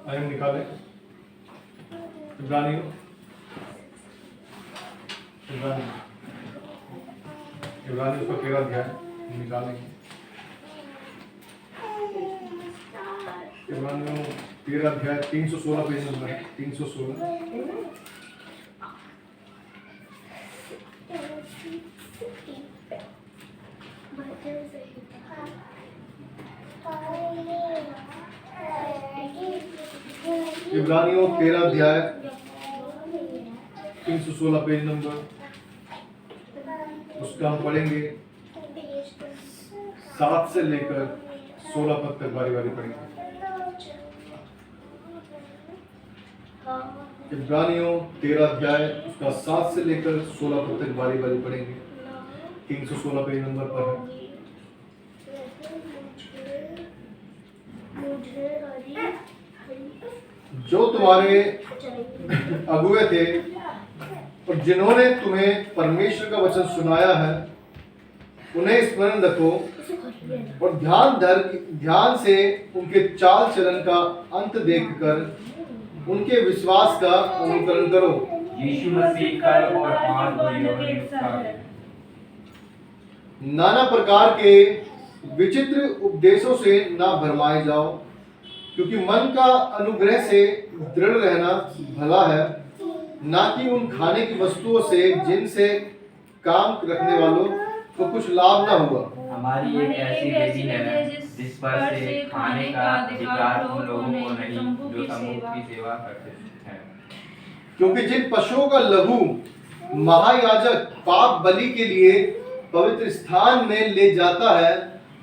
आइए निकालें इब्रानियों उसका 13 अध्याय निकालेंगे। इब्रानियों 13 अध्याय 316 पेज नंबर है 316। इब्रानियों 13 अध्याय 316 पेज नंबर, उसका हम पढ़ेंगे 7 से लेकर 16 पद तक बारी बारी पढ़ेंगे। इब्रानियों 13 अध्याय उसका 7 से लेकर 16 पद तक बारी बारी पढ़ेंगे। 316 पेज नंबर पर है। जो तुम्हारे अगुवे थे और जिन्होंने तुम्हें परमेश्वर का वचन सुनाया है उन्हें स्मरण रखो और ध्यान से उनके चाल चलन का अंत देखकर उनके विश्वास का अनुकरण करो। यीशु मसीह कल और आज नाना प्रकार के विचित्र उपदेशों से ना भरमाए जाओ, क्योंकि मन का अनुग्रह से दृढ़ रहना भला है, ना कि उन खाने की वस्तुओं से जिनसे काम रखने वालों को कुछ लाभ ना हुआ। हमारी एक ऐसी विधि है जिस पर से खाने का अधिकार उन लोगों को नहीं जो समूह की सेवा करते हैं। क्योंकि जिन पशुओं का लहू महायाजक पाप बलि के लिए पवित्र स्थान में ले जाता है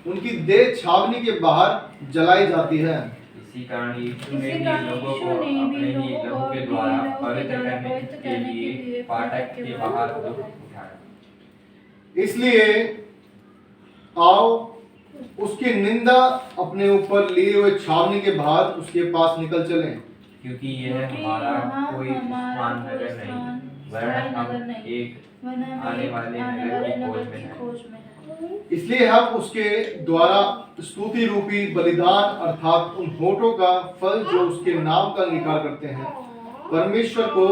उनकी देह छावनी के बाहर जलाई जाती है। इसी कारण यीशु ने भी लोगों को अपने ही लहू के द्वारा पवित्र करने के लिए फाटक के बाहर दुख उठाया। इसलिए आओ उसकी निंदा अपने ऊपर लिए हुए छावनी के बाहर उसके पास निकल चलें, क्योंकि यह हमारा कोई स्थान नगर नहीं वरन हम एक आने वाले नगर की खोज में हैं। इसलिए हम उसके द्वारा स्तुति रूपी बलिदान अर्थात उन होठों का फल जो उसके नाम का अंगीकार करते हैं परमेश्वर को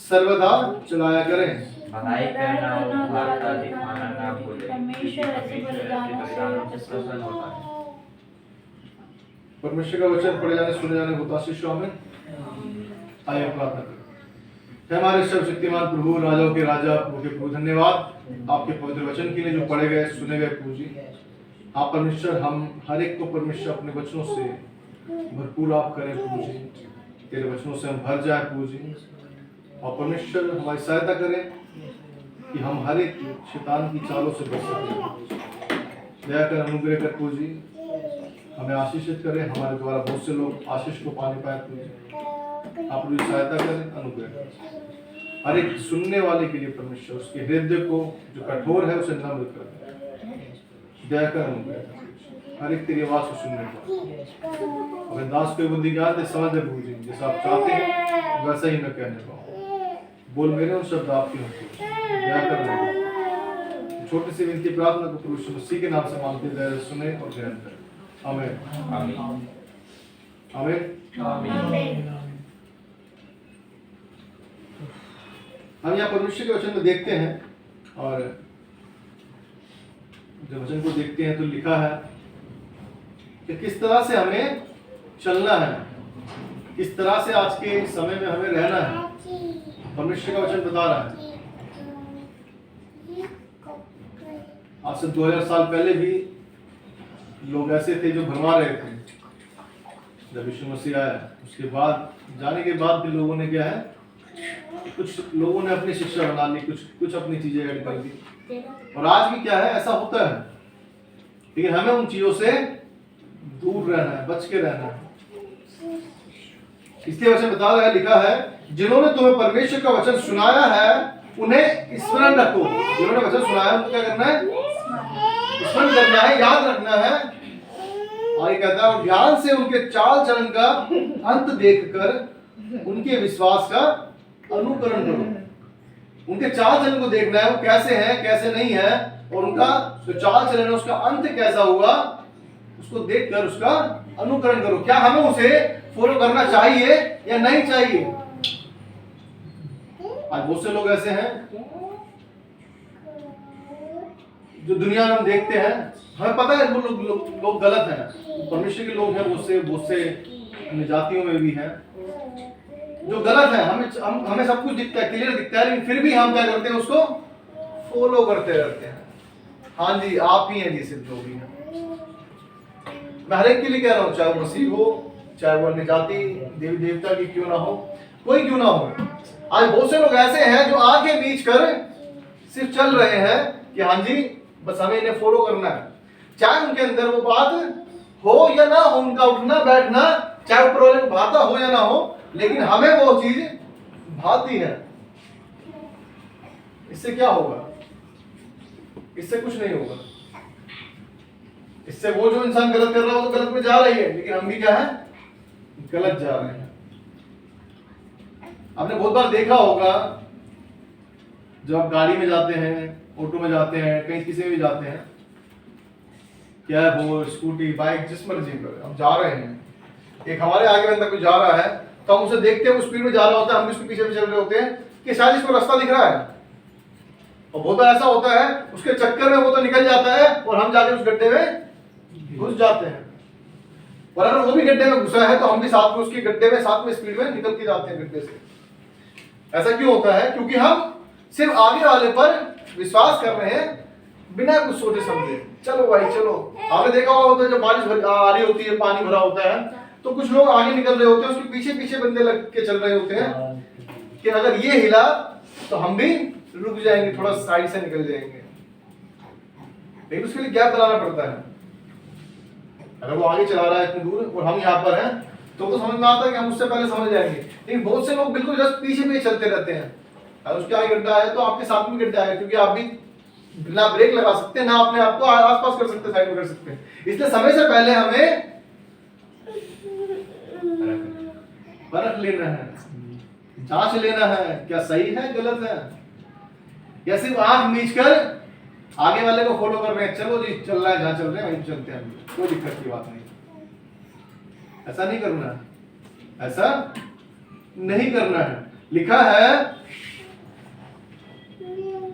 सर्वदा चलाया करें। भलाई करना और उदारता दिखाना ना भूलें, परमेश्वर ऐसे बलिदानों से प्रसन्न होता है। परमेश्वर का वचन पढ़े जाने सुने जाने होता आशीष आमीन। आइए प्रार्थना करें। हमारे सर्वशक्तिमान प्रभु राजाओं के राजा प्रभु के प्रभु धन्यवाद आपके पवित्र वचन के लिए जो पढ़े गए सुने गए प्रभु जी। आप परमेश्वर हम हर एक को परमेश्वर अपने वचनों से भरपूर आप करें प्रभु जी, तेरे वचनों से हम भर जाए प्रभु जी। और परमेश्वर हमारी सहायता करें कि हम हर एक शैतान की चालों से बच सकें। दया कर अनुग्रह कर प्रभु जी, हमें आशीषित करें, हमारे द्वारा बहुत से लोग आशीष को पाने पाए प्रभु जी। आप मुझे सहायता करें, अनुग्रह करें हर एक सुनने वाले के लिए परमेश्वर उसके हृदय को जो कठोर है उसे नम्र कर दया कर अनुग्रह कर हर एक तेरी आवाज को सुनने का हमें दास को बुद्धि ज्ञान दे समझ दे प्रभु जी, जैसा आप चाहते हैं वैसा ही मैं कहने पाऊँ। बोल मेरे उन शब्द आपके होंगे, दया कर छोटी सी विनती प्रार्थना को प्रभु यीशु मसीह के नाम से मांगते दया सुने और ग्रहण करें। आमीन आमीन आमीन आमीन। हम यहाँ परमेश्वर के वचन में देखते हैं और जब वचन को देखते हैं तो लिखा है कि किस तरह से हमें चलना है, किस तरह से आज के समय में हमें रहना है। परमेश्वर का वचन बता रहा है। आज से 2000 साल पहले भी लोग ऐसे थे जो भरवा रहे थे। जब यीशु मसीह आया उसके बाद जाने के बाद भी लोगों ने क्या है, कुछ लोगों ने अपनी शिक्षा बना ली, कुछ अपनी चीजें ऐड कर दी। और आज भी क्या है, ऐसा होता है। लेकिन हमें उन चीजों से दूर रहना है, बच के रहना है। इसलिए वचन बता रहा है, लिखा है जिन्होंने तुम्हें परमेश्वर का वचन सुनाया है उन्हें स्मरण रखो। जिन्होंने वचन सुनाया उनको क्या करना है, स्मरण करना है, याद रखना है। और ये कहता है ध्यान से उनके चाल चलन का अंत देखकर उनके विश्वास का अनुकरण करो। उनके चाल चलन को देखना है, वो कैसे हैं कैसे नहीं है, और उनका जो चाल चलन है उसका अंत कैसा हुआ उसको देखकर उसका अनुकरण करो। क्या हमें उसे फॉलो करना चाहिए या नहीं चाहिए? आज बहुत से लोग ऐसे हैं जो दुनिया में हम देखते हैं, हमें पता है वो लोग गलत हैं। परमेश्वर के लोग हैं, बहुत से अन्य जातियों में भी हैं जो गलत है। हमें सब कुछ दिखता है, क्लियर दिखता है, लेकिन फिर भी हम क्या करते हैं? उसको फॉलो करते रहते हैं। हाँ जी, आप ही हैं जी, सिर्फ जो भी हैं। मैं हर एक के लिए कह रहा हूँ, चाहे वो मसीह हो, चाहे वो अन्य जाति देवी देवता की क्यों ना हो, कोई क्यों ना हो। आज बहुत से लोग ऐसे हैं जो आंखें बीच कर सिर्फ चल रहे हैं कि हाँ जी बस हमें इन्हें फॉलो करना है, चाहे उनके अंदर वो बात हो या ना हो, उनका उठना बैठना चाहे ऊपर वाले को भाता हो या ना हो, लेकिन हमें वो चीज भाती है। इससे क्या होगा? इससे कुछ नहीं होगा। इससे वो जो इंसान गलत कर रहा है वो तो गलत में जा रही है, लेकिन हम भी क्या है? गलत जा रहे हैं। आपने बहुत बार देखा होगा, जब आप गाड़ी में जाते हैं, ऑटो में जाते हैं, कहीं किसी में भी जाते हैं, क्या है वो स्कूटी बाइक जिस मर्जी पर हम जा रहे हैं, एक हमारे आगे बंदा कोई जा रहा है तो हम उसे देखते हैं, वो स्पीड में जा रहा होता है, हम भी उसके पीछे चल रहे होते हैं कि शायद इसको रास्ता दिख रहा है। और बहुत बार ऐसा होता है उसके चक्कर में वो तो निकल जाता है और हम जाके उस गड्ढे में घुस जाते हैं। और अगर वो भी गड्ढे में घुसा है तो हम भी साथ में उसके गड्ढे में साथ में स्पीड में निकल के जाते हैं गड्ढे से। ऐसा क्यों होता है? क्योंकि हम सिर्फ आगे वाले पर विश्वास कर रहे हैं बिना कुछ सोचे समझे। चलो भाई चलो। आपने देखा होगा जब बारिश आ रही होती है, पानी भरा होता है, तो कुछ लोग आगे निकल रहे होते हैं, उसके पीछे पीछे बंदे लग के चल रहे होते हैं कि अगर ये हिला तो हम भी रुक जाएंगे, थोड़ा साइड से निकल जाएंगे। लेकिन उसके लिए गैप बनाना पड़ता है। अगर वो आगे चला रहा है इतनी दूर और हम यहाँ पर हैं तो वो समझ में आता है कि हम उससे पहले समझ जाएंगे। लेकिन बहुत से लोग बिल्कुल जस्ट पीछे पीछे चलते रहते हैं। अगर उसके आगे गड्ढा है तो आपके साथ में गड्ढा है, क्योंकि आप भी बिना ब्रेक लगा सकते, ना अपने आप को आसपास कर सकते, साइड में कर सकते। इसलिए समय से पहले हमें परख लेना है, जांच लेना है क्या सही है गलत है, या सिर्फ आंख मीच कर आगे वाले को फॉलो कर रहे हैं। चलो जी चल रहा है, जहां चल रहे हैं वहीं चलते हैं, कोई दिक्कत की बात नहीं। ऐसा नहीं करना है, ऐसा नहीं करना है। लिखा है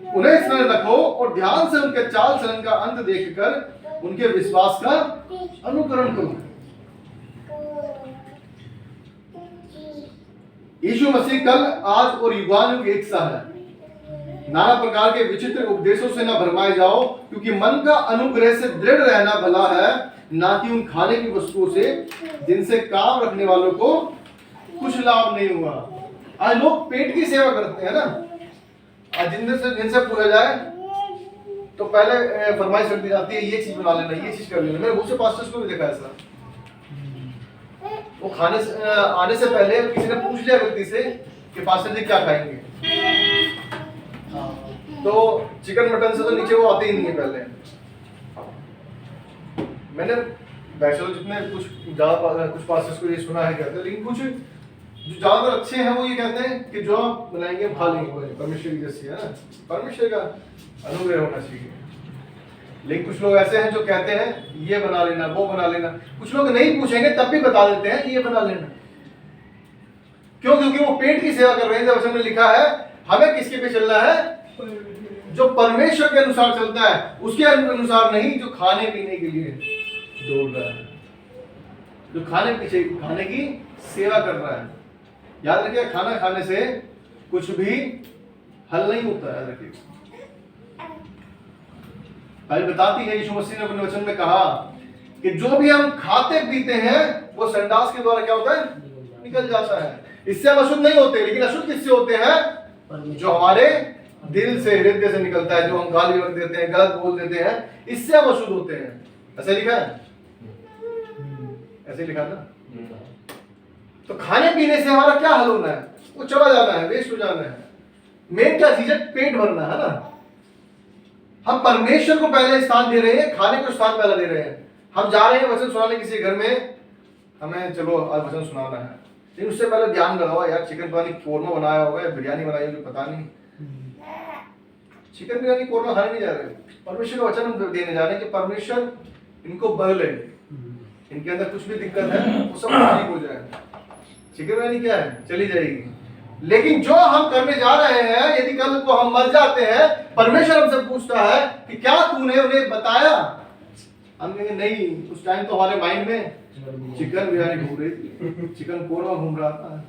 उन्हें स्मरण रखो और ध्यान से उनके चाल चलन का अंत देखकर उनके विश्वास का अनुकरण करो। यीशु मसीह कल आज और युगानुयुग एक सा है। नाना प्रकार के विचित्र उपदेशों से न भरमाए जाओ, क्योंकि मन का अनुग्रह से दृढ़ रहना भला है, ना कि उन खाने की वस्तुओं से जिनसे काम रखने वालों को कुछ लाभ नहीं हुआ। आज लोग पेट की सेवा करते हैं ना, आज जिनसे पूछा जाए तो पहले फरमाइश कर दी जाती है ये चीज बना लेना, ये चीज कर लेना। मैंने बहुत से पास्टर्स को भी देखा ऐसा, वो खाने से आने से पहले किसी ने पूछ लिया गलती से कि पास्टर जी क्या खाएंगे, तो चिकन मटन से तो नीचे वो आते ही नहीं है। पहले मैंने वैसे तो जितने कुछ पास्टर्स को ये सुना है कहते हैं, लेकिन कुछ जो ज्यादातर अच्छे हैं वो ये कहते हैं कि जो आप बनाएंगे खा लेंगे, परमेश्वर की जैसी है ना, परमेश्वर का अनुग्रह होना चाहिए। लेकिन कुछ लोग ऐसे हैं जो कहते हैं ये बना लेना, वो बना लेना। कुछ लोग नहीं पूछेंगे तब भी बता देते हैं कि ये बना लेना। क्यों? क्योंकि वो पेट की सेवा कर रहे हैं। जब वचन में लिखा है हमें किसके पे चलना है? जो परमेश्वर के अनुसार चलता है, उसके अनुसार नहीं जो खाने पीने के लिए दौड़ रहा है, जो खाने की सेवा कर रहा है। याद रखिए, खाना खाने से कुछ भी हल नहीं होता है। याद रखिए, बाइबल बताती है, यीशु मसीह ने अपने वचन में कहा कि जो भी हम खाते पीते हैं वो संडास के द्वारा क्या होता है? निकल जाता है। इससे हम अशुद्ध नहीं होते, लेकिन अशुद्ध किससे होते हैं? जो हमारे दिल से, हृदय से निकलता है, जो हम गाली रख देते हैं, गलत बोल देते हैं, इससे हम अशुद्ध होते हैं। ऐसे लिखा है, ऐसे लिखा ना। तो खाने पीने से हमारा क्या हल होना है? वो चला जाना है, वेस्ट हो जाना है। मेन क्या चीज है? पेट भरना है ना। हम परमेश्वर को पहले स्थान दे रहे हैं, खाने को स्थान पहले दे रहे हैं। हम जा रहे हैं वचन सुनाने किसी घर में, हमें चलो आज वचन सुनाना है, लेकिन उससे पहले ध्यान लगाओ यार, चिकन पानी कोरमा बनाया होगा या बिरयानी बनाई होगी, पता नहीं। चिकन बिरयानी कोरमा खाने नहीं जा रहे, परमेश्वर का वचन हम देने जा रहे हैं कि परमेश्वर इनको बदले, इनके अंदर कुछ भी दिक्कत है वो सब ठीक हो जाएगा, चिकन बिरयानी क्या है, चली जाएगी। लेकिन जो हम करने जा रहे हैं, यदि कल को हम मर जाते हैं, परमेश्वर हमसे पूछता है कि क्या तूने उन्हें बताया, हम कहेंगे नहीं, उस टाइम तो हमारे माइंड में चिकन बिरयानी घूम रही थी, चिकन कोरमा घूम रहा था,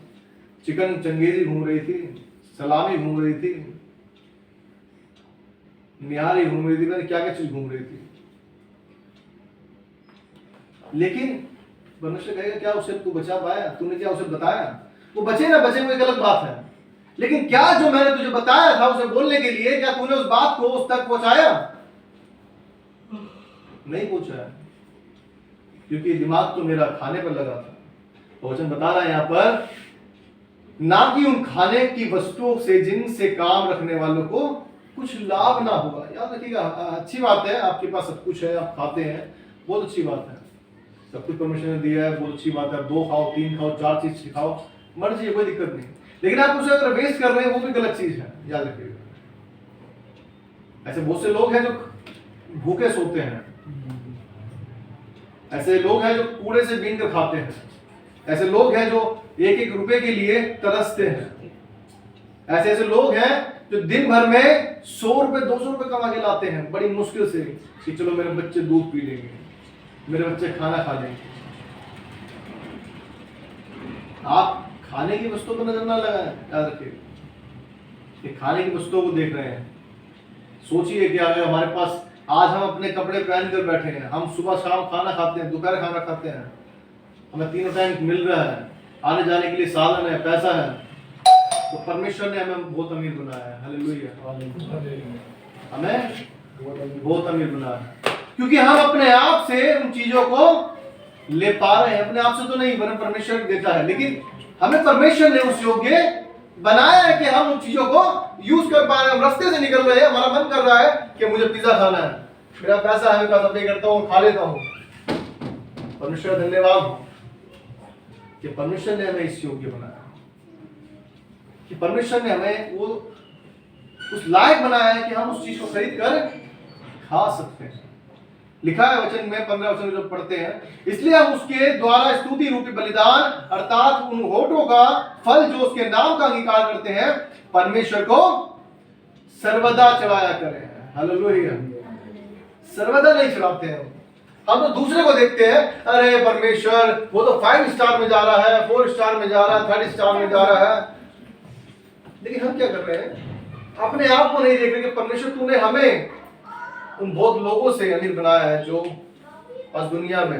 चिकन चंगेजी घूम रही थी, सलामी घूम रही थी, निहारी घूम रही थी, मैंने क्या क्या चीज घूम रही थी। लेकिन परमेश्वर कहेगा क्या उसे तू बचा पाया, तूने क्या उसे बताया? वो बचे ना बचे वो एक अलग बात है, लेकिन क्या जो मैंने तुझे बताया था उसे बोलने के लिए, क्या तूने उस बात को उस तक पहुंचाया? नहीं पहुंचाया, क्योंकि दिमाग तो मेरा खाने पर लगा था। तो वचन बता रहा है यहाँ पर, ना कि उन खाने की वस्तुओं से जिनसे काम रखने वालों को कुछ लाभ ना होगा। याद रखिएगा, अच्छी बात है, आपके पास सब कुछ है, आप खाते हैं, बहुत अच्छी बात है, सब कुछ परमेश्वर ने दिया है, बहुत अच्छी बात है। 2 खाओ, 3 खाओ, 4 चीज खाओ, मर्जी है, कोई दिक्कत नहीं। लेकिन आप उसे अगर वेस्ट कर रहे हैं वो भी गलत चीज है, याद रखिएगा। ऐसे बहुत से लोग हैं जो भूखे सोते हैं, ऐसे लोग हैं जो कूड़े से बीन कर खाते हैं, ऐसे लोग हैं जो 1-1 रुपए के लिए तरसते हैं, ऐसे ऐसे लोग हैं जो दिन भर में 100 रुपए 200 रुपए कमा के लाते हैं बड़ी मुश्किल से, कि चलो मेरे बच्चे दूध पी लेंगे, मेरे बच्चे खाना खा लेंगे। आप खाने की वस्तुओं पर नजर ना लगाएं, याद रखिए, कि खाने की वस्तुओं को देख रहे हैं। सोचिए कि अगर हमारे पास आज हम अपने कपड़े पहन कर बैठे हैं, हम सुबह शाम खाना खाते हैं, दोपहर खाना खाते हैं, हमें तीनों टाइम मिल रहा है, आने जाने के लिए साधन है, पैसा है, तो परमेश्वर ने हमें बहुत अमीर बनाया है। हालेलुया, हमें बहुत अमीर बनाया है, क्योंकि हम अपने आप से उन चीजों को ले पा रहे हैं। अपने आप से तो नहीं, वरन परमेश्वर देता है, लेकिन हमें परमेश्वर ने उस योग्य बनाया है कि हम उन चीजों को यूज कर पा रहे हैं। हम रास्ते से निकल रहे हैं, हमारा मन कर रहा है कि मुझे पिज्जा खाना है, मेरा पैसा है, मैं पे करता हूँ, खा लेता हूँ। परमेश्वर धन्यवाद हो कि परमेश्वर ने हमें इस योग्य बनाया, कि परमेश्वर ने हमें वो उस लायक बनाया है कि हम उस चीज को खरीद कर खा सकते हैं। लिखा है वचन में, 15 वचन जो पढ़ते हैं, इसलिए हम उसके द्वारा स्तुति रूपी बलिदान अर्थात उन होठों का फल जो उसके नाम का अंगीकार करते हैं, परमेश्वर को सर्वदा चढ़ाया करें। हालेलुया, सर्वदा नहीं चढ़ाते हैं हम तो दूसरे को देखते हैं, अरे परमेश्वर वो तो 5 स्टार में जा रहा है, 4 स्टार में जा रहा है, 3 स्टार में जा रहा है, लेकिन हम क्या कर रहे हैं? अपने आप को नहीं देख रहे कि परमेश्वर तूने हमें उन बहुत लोगों से अमीर बनाया है जो आज दुनिया में।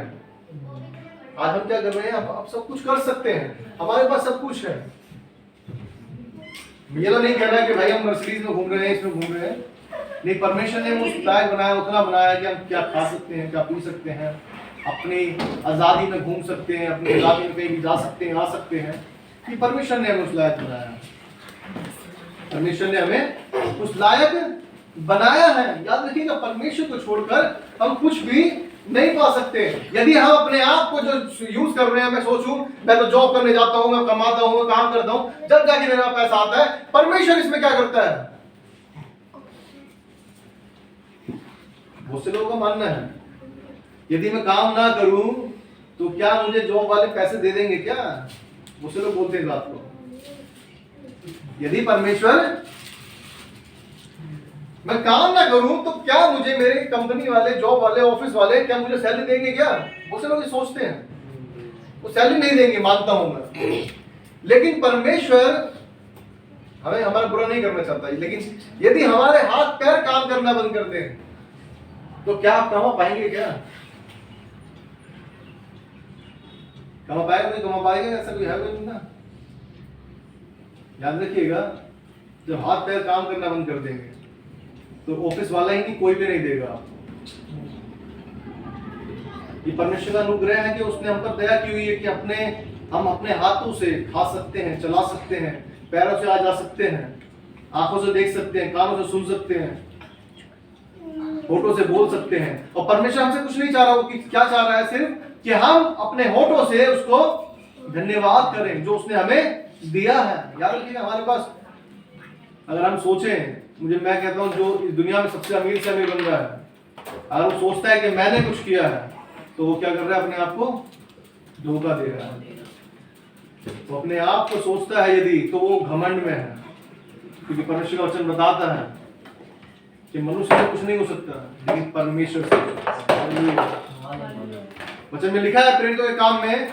आज हम क्या कर रहे हैं? अब सब कुछ कर सकते हैं, हमारे पास सब कुछ है। ये तो नहीं कह रहा कि भाई हम मर्सिडीज में घूम रहे हैं, इसमें घूम रहे हैं, नहीं, परमेश्वर ने उस लायक बनाया, उतना बनाया कि हम क्या खा सकते हैं, क्या पी सकते हैं, अपनी आजादी में घूम सकते हैं, अपनी आजादी में कहीं भी जा सकते हैं, आ सकते हैं, कि परमेश्वर ने हमें उस लायक बनाया। परमेश्वर ने हमें उस लायक बनाया है। याद रखिएगा, परमेश्वर को छोड़कर हम कुछ भी नहीं पा सकते। यदि हम अपने आप को जो यूज कर रहे हैं, मैं सोचूं मैं तो जॉब करने जाता हूं, मैं कमाता हूं, मैं काम करता हूं, जब जाके मेरा पैसा आता है, परमेश्वर इसमें क्या करता है? बहुत से लोगों का मानना है यदि मैं काम ना करूं तो क्या मुझे जॉब वाले पैसे दे देंगे क्या? बहुत से लोग बोलते हैं इस बात को। यदि परमेश्वर, मैं काम ना करूं तो क्या मुझे मेरे कंपनी वाले, जॉब वाले, ऑफिस वाले क्या मुझे सैलरी देंगे क्या? बहुत से लोग ये सोचते हैं, वो सैलरी नहीं देंगे, मानता हूं मैं, लेकिन परमेश्वर हमें हमारा बुरा नहीं करना चाहता। लेकिन यदि हमारे हाथ पैर काम करना बंद कर दें तो क्या आप कमा पाएंगे? क्या कमा पाएगा? नहीं कमा पाएगा, ऐसा कोई है? कोई ना। याद रखिएगा, जब हाथ पैर काम करना बंद कर देंगे तो ऑफिस वाला ही नहीं, कोई भी नहीं देगा आपको। ये परमेश्वर का अनुग्रह है कि उसने हम पर दया की हुई है कि हम अपने हाथों से खा सकते हैं, चला सकते हैं, पैरों से आ जा सकते हैं, आंखों से देख सकते हैं, कानों से सुन सकते हैं, होठों से बोल सकते हैं। और परमेश्वर हमसे कुछ नहीं चाह रहा, वो कि क्या चाह रहा है? सिर्फ कि हम अपने होठों से उसको धन्यवाद करें जो उसने हमें दिया है। याद रखिएगा, हमारे पास अगर हम सोचें, मैं कहता हूं जो इस दुनिया में सबसे अमीर से अमीर बन रहा है, अगर वो सोचता है कि मैंने कुछ किया है, तो वो क्या कर रहा है, अपने आप को धोखा दे रहा है। वो अपने आप को सोचता है यदि, तो वो घमंड में है, क्योंकि परमेश्वर का वचन बताता है कि मनुष्य से कुछ नहीं हो सकता लेकिन परमेश्वर से। वचन में लिखा है प्रेरितों के काम में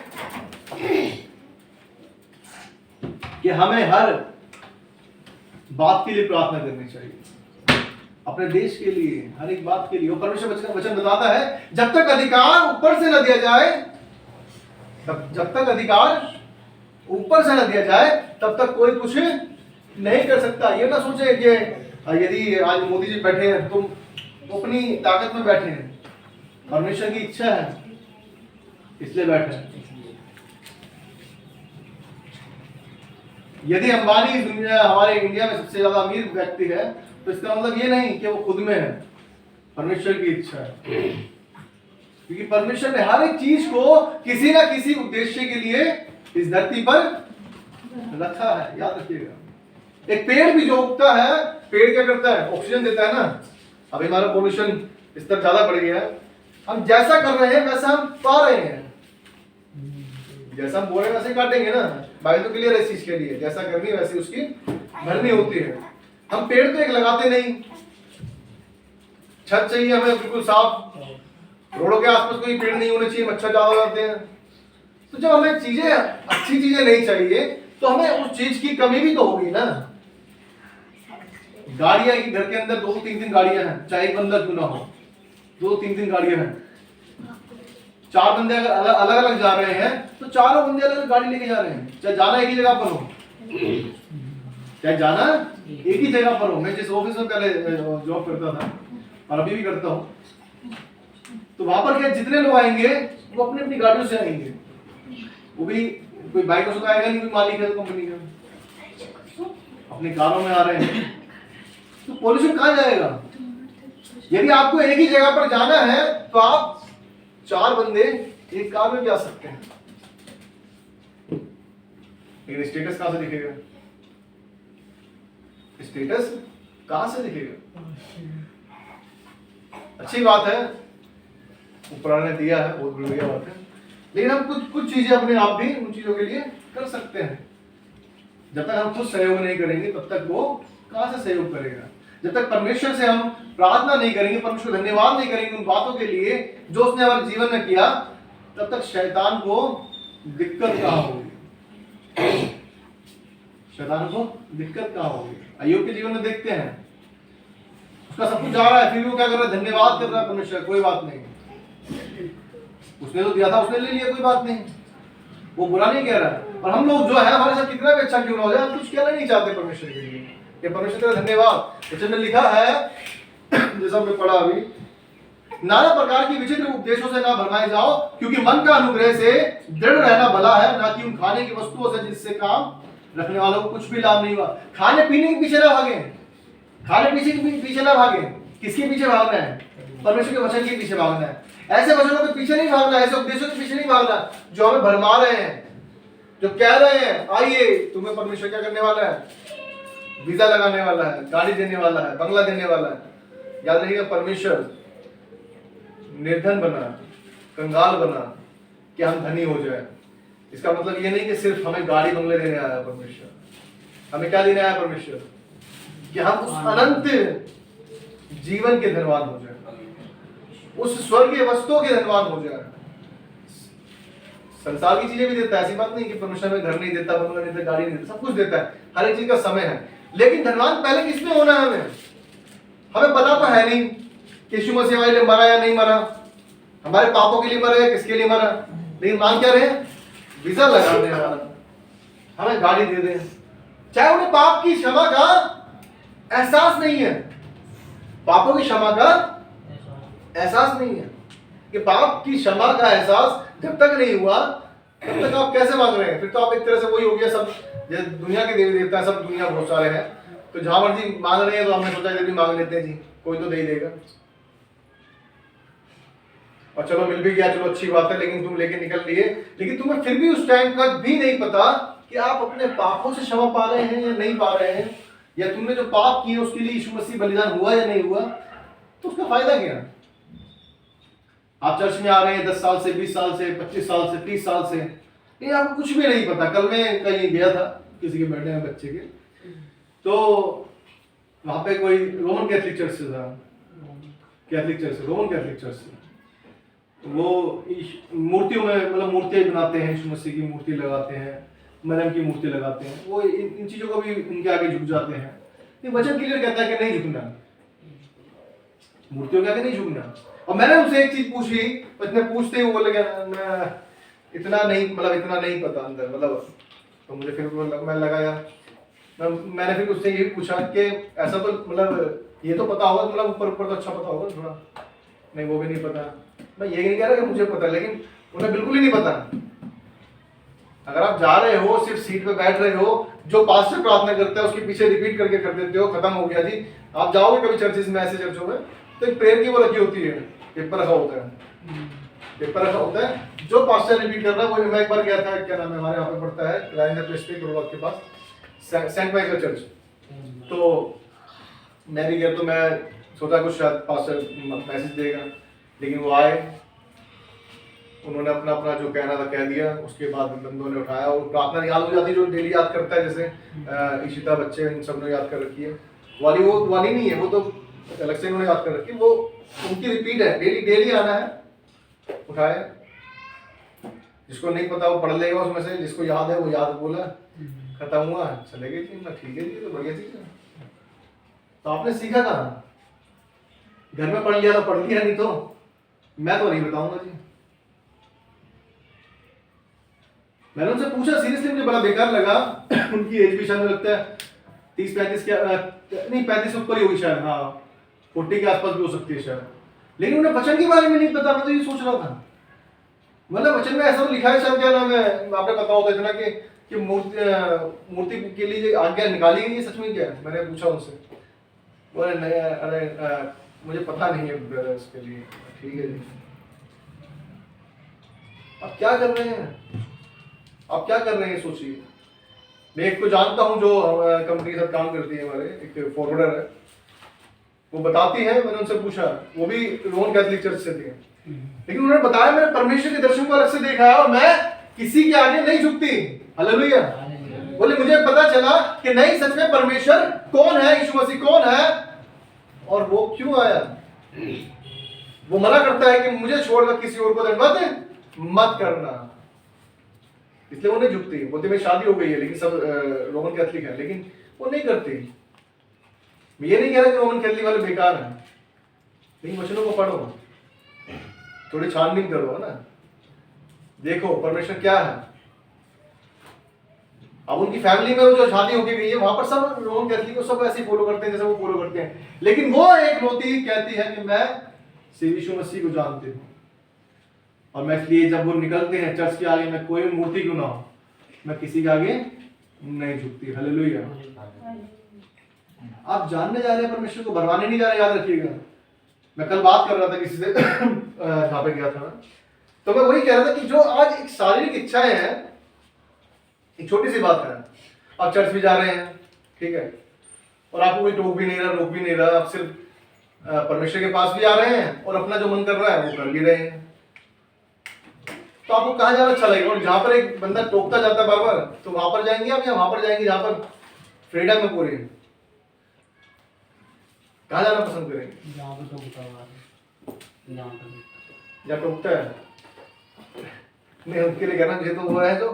कि हमें हर बात के लिए प्रार्थना करनी चाहिए, अपने देश के लिए, हर एक बात के लिए। वो परमेश्वर वचन बताता है जब तक अधिकार ऊपर से न दिया जाए, जब तक अधिकार ऊपर से न दिया जाए तब तक कोई कुछ नहीं कर सकता। ये ना सोचे कि यदि आज मोदी जी बैठे हैं तुम अपनी ताकत में बैठे हैं, परमेश्वर की इच्छा है इसलिए बैठे हैं। यदि अंबानी दुनिया हमारे इंडिया में सबसे ज्यादा अमीर व्यक्ति है तो इसका मतलब ये नहीं कि वो खुद में है, परमेश्वर की इच्छा है। क्योंकि परमेश्वर ने हर एक चीज को किसी ना किसी उद्देश्य के लिए इस धरती पर रखा है, याद रखिएगा। एक पेड़ भी जो उगता है, पेड़ क्या करता है, ऑक्सीजन देता है ना। अभी हमारा पोल्यूशन स्तर ज्यादा बढ़ गया है, हम जैसा कर रहे हैं वैसा हम पा रहे हैं, जैसा हम बोल रहे हैं वैसे काटेंगे ना। बाइबल तो क्लियर है इस चीज के लिए, जैसा करनी है वैसी उसकी भरनी होती है। हम पेड़ तो एक लगाते नहीं, छत चाहिए हमें बिल्कुल साफ, रोडों के आसपास कोई पेड़ नहीं होने चाहिए, मच्छर ज्यादा हो जाते हैं। तो जब हमें चीजें, अच्छी चीजें नहीं चाहिए तो हमें उस चीज की कमी भी तो होगी ना। गाड़ियां, घर के अंदर 2-3 गाड़ियां हैं, चाहे एक बंदा क्यों ना हो, 2-3 गाड़ियां हैं। 4 बंदे अगर अलग अलग जा रहे हैं तो चारों बंदे अलग गाड़ी लेके जा रहे हैं, चाहे जाना एक ही जगह पर हो, चाहे जाना एक ही जगह पर हो। मैं जिस ऑफिस में पहले जॉब करता था और अभी भी करता हूँ, तो वहां पर क्या जितने लोग आएंगे वो अपनी अपनी गाड़ियों से आएंगे, वो भी कोई बाइक से आएगा नहीं, कोई मालिक है कंपनी का, अपनी कारों में आ रहे हैं। तो पोल्यूशन कहाँ जाएगा? यदि आपको एक ही जगह पर जाना है तो आप 4 बंदे एक कार में भी आ सकते हैं, लेकिन स्टेटस कहां से दिखेगा? स्टेटस कहां से दिखेगा? अच्छी बात है, ऊपर ने दिया है, बहुत बढ़िया बात है, लेकिन हम कुछ चीजें अपने आप भी उन चीजों के लिए कर सकते हैं। जब तक हम खुद सहयोग नहीं करेंगे तब तक वो कहां से सहयोग करेगा? जब तक परमेश्वर से हम प्रार्थना नहीं करेंगे, परमेश्वर धन्यवाद नहीं करेंगे उन बातों के लिए जो उसने हमारे जीवन में किया, तब तक शैतान को दिक्कत कहां होगी? शैतान को दिक्कत कहां होगी? अय्यूब के जीवन में देखते हैं, उसका सब कुछ जा रहा है, फिर भी वो क्या कर रहा है? धन्यवाद कर रहा है परमेश्वर, कोई बात नहीं, उसने तो दिया था उसने ले लिया, कोई बात नहीं, वो बुरा नहीं कह रहा है। और हम लोग जो है, हमारे साथ कितना भी अच्छा क्यों ना हो जाए, हम कुछ कहना नहीं चाहते परमेश्वर के लिए कि परमेश्वर तेरा धन्यवाद। वचन में लिखा है, जैसा हमने पढ़ा अभी, नाना प्रकार की विचित्र उपदेशों से ना भरमाए जाओ, क्योंकि मन का अनुग्रह से दृढ़ रहना भला है, ना कि उन खाने की वस्तुओं से जिससे काम रखने वालों को कुछ भी लाभ नहीं हुआ। खाने पीने के पीछे ना भागे, खाने पीछे ना भागे। किसके पीछे भागना है? परमेश्वर के वचन के पीछे भागना है। ऐसे वचनों के पीछे नहीं भागना, ऐसे उपदेशों के पीछे नहीं भागना जो हमें भरमा रहे हैं, जो कह रहे हैं आइए तुम्हें परमेश्वर क्या करने वाला है, वीजा लगाने वाला है, गाड़ी देने वाला है, बंगला देने वाला है। याद रखिएगा, परमेश्वर निर्धन बना, कंगाल बना कि हम धनी हो जाए। इसका मतलब ये नहीं कि सिर्फ हमें गाड़ी बंगले देने आया परमेश्वर। हमें क्या देने आया परमेश्वर? कि हम उस अनंत जीवन के धनवान हो जाए, उस स्वर्गीय वस्तुओं के धनवान हो जाए। संसार की चीजें भी देता है, ऐसी बात नहीं कि परमेश्वर में घर नहीं देता, बंगला नहीं देता, गाड़ी नहीं देता, सब कुछ देता है, हर एक चीज का समय है। लेकिन धनवान पहले किसमें होना है? हमें पता तो है नहीं कि यीशु मसीह हमारे लिए मरा या नहीं मरा, हमारे पापों के लिए मरा या किसके लिए मरा, लेकिन मांग क्या रहे? वीजा लगाने वाला, हमें गाड़ी दे दे। चाहे उन्हें पाप की क्षमा का एहसास नहीं है, पापों की क्षमा का एहसास नहीं है, कि पाप की क्षमा का एहसास जब तक नहीं हुआ तब तक आप कैसे मांग रहे हैं? फिर तो आप एक तरह से वही हो गया, सब जैसे दुनिया के देवी देवता सब दुनिया बहुत सारे हैं, तो जहां मर्जी मांग रहे हैं तो हमने सोचा भी मांग लेते हैं जी, कोई तो दे ही देगा। और चलो मिल भी गया, चलो अच्छी बात है, लेकिन तुम लेके निकल लिए, लेकिन तुम्हें फिर भी उस टाइम का भी नहीं पता कि आप अपने पापों से क्षमा पा रहे हैं या नहीं पा रहे हैं, या तुमने जो पाप किए उसके लिए यीशु मसीह बलिदान हुआ या नहीं हुआ, तो उसका फायदा क्या? आप चर्च में आ रहे हैं 10 साल से, 20 साल से, 25 साल से, 30 साल से, ये आपको कुछ भी नहीं पता। कल मैं कहीं गया था किसी के बर्थडे में बच्चे के, तो वहाँ पे कोई रोमन कैथलिक चर्च से था, कैथलिक चर्च से, रोमन कैथलिक चर्च से। तो वो मूर्तियों में मतलब मूर्तियाँ बनाते हैं, यीशु मसीह की मूर्ति लगाते हैं, मरियम की मूर्ति लगाते हैं, वो इन चीज़ों को भी उनके आगे झुक जाते हैं। ये वचन क्लियर कहता है कि नहीं झुकना, मूर्तियों के आगे नहीं झुकना। और मैंने उनसे एक चीज पूछी, इतने पूछते ही वो बोले मैं इतना नहीं पता अंदर, मतलब तो मुझे फिर मैं लगाया, मैंने फिर उससे यही पूछा कि ऐसा तो मतलब ये तो पता होगा, मतलब ऊपर ऊपर तो अच्छा पता होगा थोड़ा। नहीं वो भी नहीं पता। मैं ये नहीं कह रहा कि मुझे पता, लेकिन उन्हें बिल्कुल ही नहीं पता। अगर आप जा रहे हो, सिर्फ सीट पे बैठ रहे हो, जो पास्टर प्रार्थना करता है उसके पीछे रिपीट करके कर देते हो, खत्म हो गया जी। आप जाओगे कभी चर्चेज में, ऐसे चर्चों में, तो एक प्रेयर की वो रखी होती है, पेपर रखा होता है, पेपर रखा होता है, जो पास्टर रिपीट कर रहा है वो। मैं एक बार गया था, क्या नाम है, हमारे यहाँ पे पड़ता है राजेंद्र प्लेस पे गुरुवार के पास, सेंट माइकल चर्च। तो मैं भी गया, तो मैं सोचा कुछ शायद पास्टर मैसेज देगा, लेकिन वो आए, उन्होंने अपना अपना जो कहना था कह दिया। उसके बाद बंदों ने उठाया और प्रार्थना याद हो जाती है, जो डेली याद करता है, जैसे ईशिता बच्चे इन सब ने याद कर रखी है। वो वाली नहीं है, वो तो अलग से उन्होंने याद कर रखी, वो उनकी रिपीट है, डेली आना है, उठाए। जिसको नहीं पता वो पढ़ लेगा उसमें से, जिसको याद है वो याद बोला, खत्म हुआ, चले गए जी। मैं ठीक है जी, तो बढ़िया चीज है। तो आपने सीखा कहाँ? घर में पढ़ लिया तो पढ़ लिया, नहीं तो मैं तो नहीं बताऊंगा जी। मैंने उनसे पूछा, सीरियसली मुझे बड़ा बेकार लगा। उनकी एज भी शायद लगता है 30-35 नहीं 35 ऊपर ही होगी शायद, हाँ 40 के आसपास भी हो सकती है शायद। लेकिन उन्हें वचन के बारे में नहीं पता। मैं तो ये सोच रहा था, मतलब वचन में ऐसा तो लिखा है शायद, क्या नाम है, आपने पता होता इतना कि मूर्ति के लिए आज्ञा निकाली गई है, सच में क्या है? मैंने पूछा उनसे, बोले नहीं, अरे मुझे पता नहीं है ब्रदर इसके लिए। ठीक है जी, अब क्या कर रहे हैं, आप क्या कर रहे हैं सोचिए। मैं एक को जानता हूं जो कंपनी के साथ काम करती है, हमारे एक फॉरवर्डर है, वो बताती है। मैंने उनसे पूछा, वो भी रोमन कैथलिक चर्च से थी, लेकिन उन्होंने बताया मैंने परमेश्वर के दर्शन को अलग से देखा है और मैं किसी के आगे नहीं झुकती। हालेलुया। बोले मुझे पता चला कि नहीं, सच में परमेश्वर कौन है, यीशु मसीह कौन है और वो क्यों आया। वो मना करता है कि मुझे छोड़कर किसी और को दंडवत मत करना, इसलिए वो नहीं झुकती। बोलते मेरी शादी हो गई है, लेकिन सब रोमन कैथलिक है, लेकिन वो नहीं करती। मैं ये नहीं कह रहा कि रोमन कैथलिक वाले बेकार हैं, लेकिन वचनों को पढ़ो, थोड़ी छानबीन करो ना, देखो परमेश्वर क्या है। अब उनकी फैमिली में वो जो शादी होके गई है, वहां पर सब रोमन कैथलिक को सब ऐसे ही फॉलो करते हैं जैसे वो फॉलो करते हैं, लेकिन वो एक रोती कहती है कि मैं यीशु मसीह को जानती हूँ। और मैं इसलिए जब वो निकलते हैं चर्च के आगे, मैं कोई मूर्ति क्यों ना हो, मैं किसी के आगे नहीं झुकती। हालेलुया। आप जानने जा रहे हैं परमेश्वर को, भरवाने नहीं जा रहे, याद रखिएगा। मैं कल बात कर रहा था किसी से जहाँ पे गया था, तो मैं वही कह रहा था कि जो आज एक शारीरिक इच्छाएं हैं, एक छोटी सी बात है, आप चर्च भी जा रहे हैं, ठीक है, और आपको कोई टोक भी नहीं रहा, रोक भी नहीं रहा, आप सिर्फ परमेश्वर के पास भी आ रहे हैं और अपना जो मन कर रहा है वो कर भी रहे हैं, तो आपको कहाँ जाना अच्छा लगेगा? और जहाँ पर एक बंदा टोकता जाता है बार बार, तो वहां पर जाएंगे आप या वहां पर जाएंगे जहाँ पर फ्रीडम है पूरी? कहाँ जाना पसंद करेंगे? जहाँ टोकता है। नहीं, उनके लिए कहना, मुझे तो वो है जो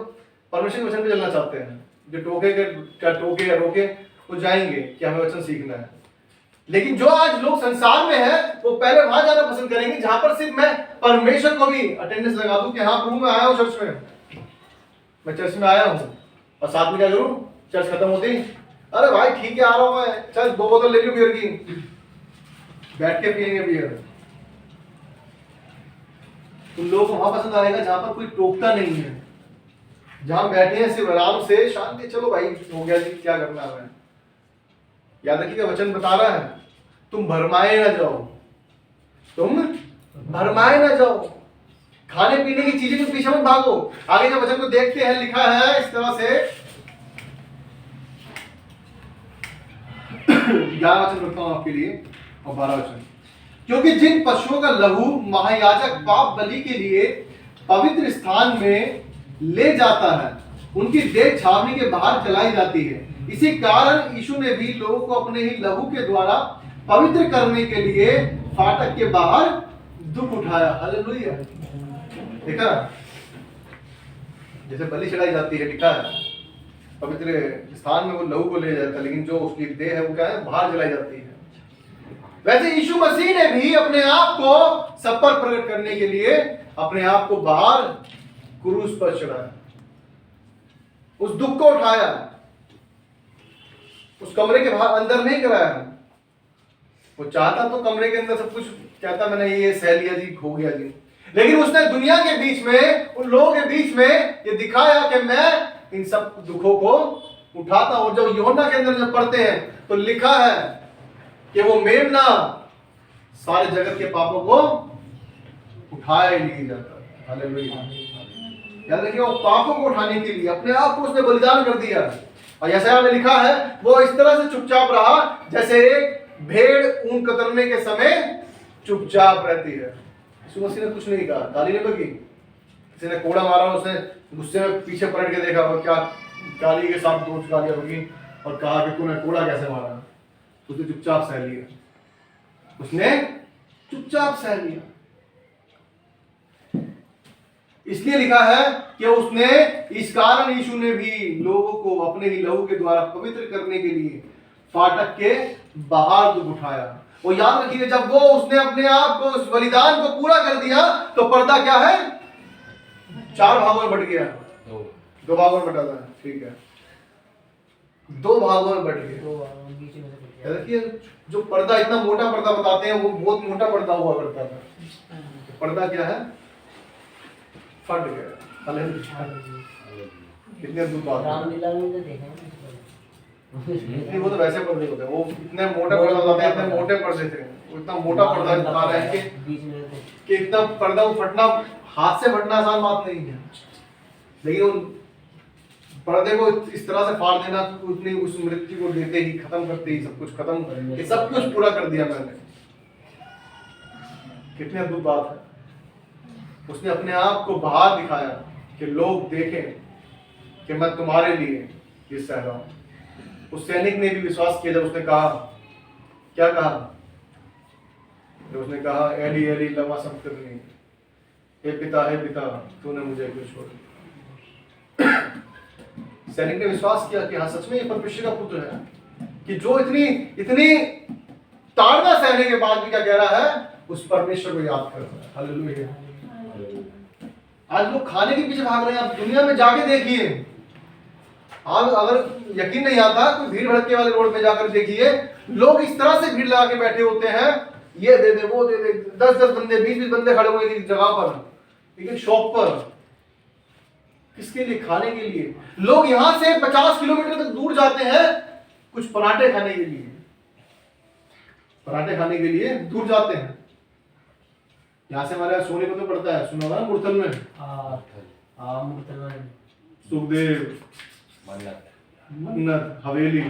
परमेश्वर के वचन पे चलना चाहते हैं, जो टोके या रोके वो जाएंगे कि हमें वचन सीखना है। लेकिन जो आज लोग संसार में है, वो पहले वहां जाना पसंद करेंगे जहां पर सिर्फ मैं परमेश्वर को भी अटेंडेंस लगा दूं कि हाँ प्रभु मैं आया हूं चर्च में, मैं चर्च में आया हूं, और साथ में क्या करूं, चर्च खत्म होती, अरे भाई ठीक है आ रहा हूं मैं, चल 2 बोतल ले लो बियर की, बैठ के पियेंगे बियर। उन लोगों को वहां पसंद आएगा जहां पर कोई टोकता नहीं है, जहां बैठे हैं सिर्फ आराम से शांति, चलो भाई हो गया जी, क्या करना है। याद रखिएगा वचन बता रहा है, तुम भरमाए ना जाओ, तुम भरमाए ना जाओ, खाने पीने की चीजें के पीछे मत भागो। आगे जब वचन को देखते हैं, लिखा है इस तरह से 11 वचन रखता हूं आपके लिए और 12 वचन। क्योंकि जिन पशुओं का लहू महायाजक पाप बलि के लिए पवित्र स्थान में ले जाता है, उनकी देह छावनी के बाहर जलाई जाती है। इसी कारण यीशु ने भी लोगों को अपने ही लहू के द्वारा पवित्र करने के लिए फाटक के बाहर दुख उठाया। हालेलुया। देखा, जैसे बलि चढ़ाई जाती है, लिखा है पवित्र स्थान में वो लहू को ले जाता है, लेकिन जो उसकी देह है वो क्या है, बाहर जलाई जाती है। वैसे यीशु मसीह ने भी अपने आप को सब पर प्रकट करने के लिए अपने आप को बाहर क्रूस पर चढ़ाया, उस दुख को उठाया, उस कमरे के बाहर अंदर नहीं कराया। वो चाहता तो कमरे के अंदर सब कुछ कहता, मैंने ये सह लिया जी, हो गया जी, लेकिन उसने दुनिया के बीच में, उन लोगों के बीच में ये दिखाया कि मैं इन सब दुखों को उठाता हूं। जब यूहन्ना के अंदर जब पढ़ते हैं तो लिखा है कि वो मेमना सारे जगत के पापों को उठाया ही नहीं जाता। हालेलुया। याद रखिए, वो पापों को उठाने के लिए अपने आप को उसने बलिदान कर दिया। और जैसे हमें लिखा है, वो इस तरह से चुपचाप रहा जैसे एक भेड़ ऊन कतरने के समय चुपचाप रहती है। यीशु मसीह ने कुछ नहीं कहा, गाली नहीं बकी, किसी ने कोड़ा मारा, उसने गुस्से में पीछे पलट के देखा और क्या गाली के साथ दो गालियां बकी और कहा कि तूने कोड़ा कैसे मारा। उसने चुपचाप सह लिया, उसने चुपचाप सह लिया। इसलिए लिखा है कि उसने, इस कारण यीशु ने भी लोगों को अपने ही लहू के द्वारा पवित्र करने के लिए फाटक के बाहर दुख उठाया। वो याद रखिए, जब वो उसने अपने आप को, उस बलिदान को पूरा कर दिया तो पर्दा क्या है, 4 भागों में बट गया, 2 भागों में बटा था, ठीक है, 2 भागों में बट गया। देखिए, जो पर्दा, इतना मोटा पर्दा बताते हैं, वो बहुत मोटा पर्दा हुआ करता था। पर्दा क्या है, फट गया। हालेलुया। कितने अद्भुत बात है। नहीं, वो तो वैसे पर्दे होते हैं, वो इतने मोटे पर्दा बताते हैं, इतने मोटे पर्दे थे, वो इतना मोटा पर्दा बता रहे हैं कि इतना पर्दा वो फटना, हाथ से फटना आसान बात नहीं है, लेकिन उन पर्दे को इस तरह से फाड़ देना, उतनी उस मृत्यु को देते ही, खत्म करते ही सब कुछ खत्म, ये सब कुछ पूरा कर दिया मैंने। कितनी अद्भुत बात है। उसने अपने आप को बाहर दिखाया कि लोग देखें कि मैं तुम्हारे लिए ये सह रहा हूं। उस सैनिक ने भी विश्वास किया जब उसने कहा, क्या कहा, जब उसने कहा, एली एली लमा सबक्तनी, हे पिता तूने मुझे क्यों छोड़ दिया। सैनिक ने विश्वास किया कि हाँ, सच में ये परमेश्वर का पुत्र है, कि जो इतनी ताड़ना सहने के बाद भी क्या कह रहा है, उस परमेश्वर को याद कर रहा है। हालेलुया। आज लोग खाने के पीछे भाग रहे हैं। आप दुनिया में जाके देखिए, आप अगर यकीन नहीं आता, कोई भीड़ भड़के वाले रोड पे जाकर देखिए, लोग इस तरह से भीड़ लगा के बैठे होते हैं, ये दे दे, वो दे दे, 10-10 बंदे, 20-20 बंदे खड़े हुए एक जगह पर, एक शॉप पर, किसके लिए, खाने के लिए। लोग यहां से 50 किलोमीटर तक दूर जाते हैं कुछ पराठे खाने के लिए, पराठे खाने के लिए दूर जाते हैं। यहाँ से हमारे सोने को तो पड़ता है, सुना होगा ना, मुरथल में, मुरथल में सुखदेव, मन्नत, हवेली।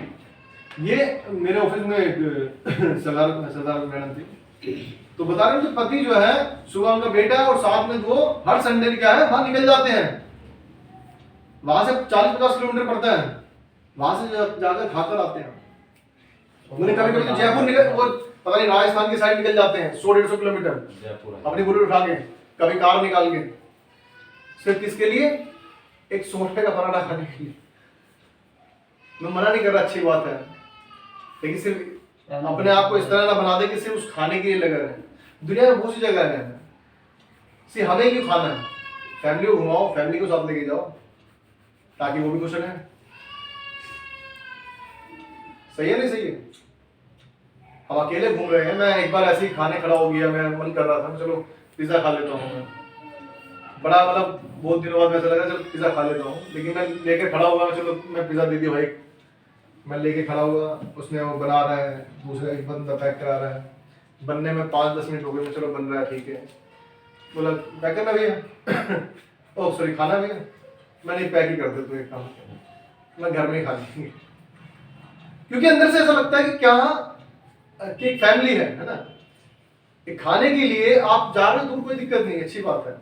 ये मेरे ऑफिस में एक सरदार मैडम थी, तो बता रहे हैं पति जो है, सुबह उनका बेटा है और साथ में वो हर संडे क्या है, वहां निकल जाते हैं। वहां से 40-50 किलोमीटर पड़ता है, वहां से जाकर खाकर आते हैं। उन्होंने कभी कभी जयपुर निकल, वो पता नहीं राजस्थान की साइड निकल जाते हैं 100-150 किलोमीटर अपनी बुलेट उठा के, कभी कार निकाल के, सिर्फ किसके लिए, एक 100 रुपए का पराठा खाने के लिए। मैं मना नहीं कर रहा, अच्छी बात है, लेकिन सिर्फ अपने आप को इस तरह ना बना दे कि सिर्फ उस खाने के लिए लगा रहे। दुनिया में बहुत सी जगह है, सिर्फ हमें क्यों खाना है, फैमिली को घुमाओ, फैमिली को साथ लेके जाओ, ताकि वो भी खुश रहे। सही है नहीं सही है? हम अकेले घूम रहे हैं, मैं एक बार ऐसे ही खाने खड़ा हो गया, मैं मन कर रहा था चलो पिज्जा खा लेता हूँ, मैं बड़ा मतलब बहुत दिनों बाद ऐसा लगा चलो पिज्जा खा लेता हूँ, लेकिन मैं लेके खड़ा हुआ, चलो मैं पिज्जा दे दिया भाई, मैं लेके खड़ा हुआ, उसने वो बना रहा है, दूसरा एक बंदा पैक करा रहा है, बनने में 5-10 मिनट हो गए, चलो बन रहा है ठीक है, बोला पैक करना भैया, ओह सॉरी खाना भैया, मैं नहीं पैक ही कर देता, एक काम मैं घर में ही खा लूँगी, क्योंकि अंदर से ऐसा लगता है कि क्या कि एक फैमिली है ना, कि खाने के लिए आप जा रहे हो तो कोई दिक्कत नहीं, अच्छी बात है,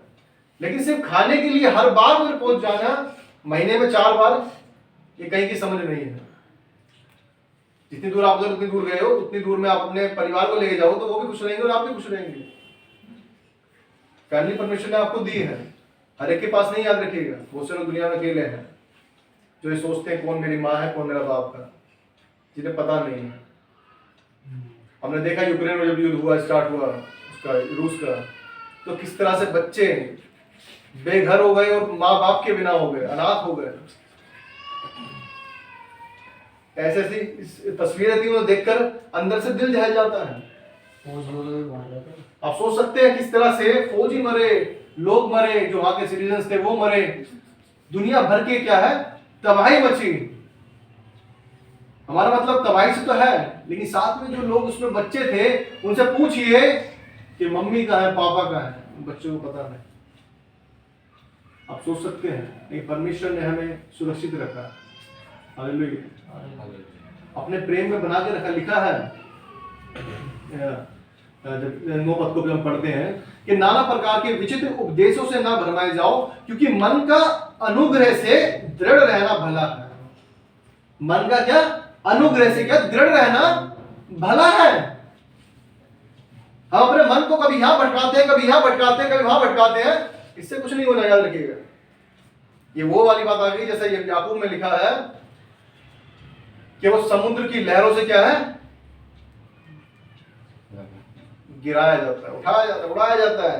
लेकिन सिर्फ खाने के लिए हर बार उधर पहुंच जाना, महीने में 4 बार, ये कहीं की समझ नहीं है। जितनी दूर आप उधर उतनी दूर गए हो, उतनी दूर में आप अपने परिवार को लेके जाओ तो वो भी खुश रहेंगे और आप भी खुश रहेंगे। फैमिली परमिशन ने आपको दी है, हर एक के पास नहीं, याद रखिएगा। बहुत से लोग दुनिया में अकेले हैं जो ये सोचते हैं कौन मेरी माँ है कौन मेरा बाप है, जिन्हें पता नहीं है। हमने देखा यूक्रेन में जब युद्ध हुआ, स्टार्ट हुआ उसका, रूस का, तो किस तरह से बच्चे बेघर हो गए और माँ बाप के बिना हो गए, अनाथ हो गए। ऐसे ऐसी तस्वीरें थी, वो देखकर अंदर से दिल दहल जाता है। आप सोच सकते हैं किस तरह से फौजी मरे, लोग मरे, जो वहां के सिटीजन्स थे वो मरे, दुनिया भर के क्या है तबाही मची। हमारा मतलब तबाही से तो है, लेकिन साथ में जो लोग उसमें बच्चे थे उनसे पूछिए कि मम्मी का है पापा का है, बच्चों को पता नहीं। आप सोच सकते हैं, लेकिन परमेश्वर ने हमें सुरक्षित रखा, हालेलुया, अपने प्रेम में बना के रखा। लिखा है जब 9 पद को हम पढ़ते हैं कि नाना प्रकार के विचित्र उपदेशों से ना भरमाए जाओ, क्योंकि मन का अनुग्रह से दृढ़ रहना भला है। मन का क्या अनुग्रह से क्या दृढ़ रहना भला है। हम अपने मन को कभी यहां भटकाते हैं, कभी यहां भटकाते हैं, कभी वहां भटकाते हैं, इससे कुछ नहीं होना, याद रखिएगा। ये वो वाली बात आ गई जैसे याकूब में लिखा है कि वो समुद्र की लहरों से क्या है गिराया जाता है, उठाया जाता है, उड़ाया जाता है।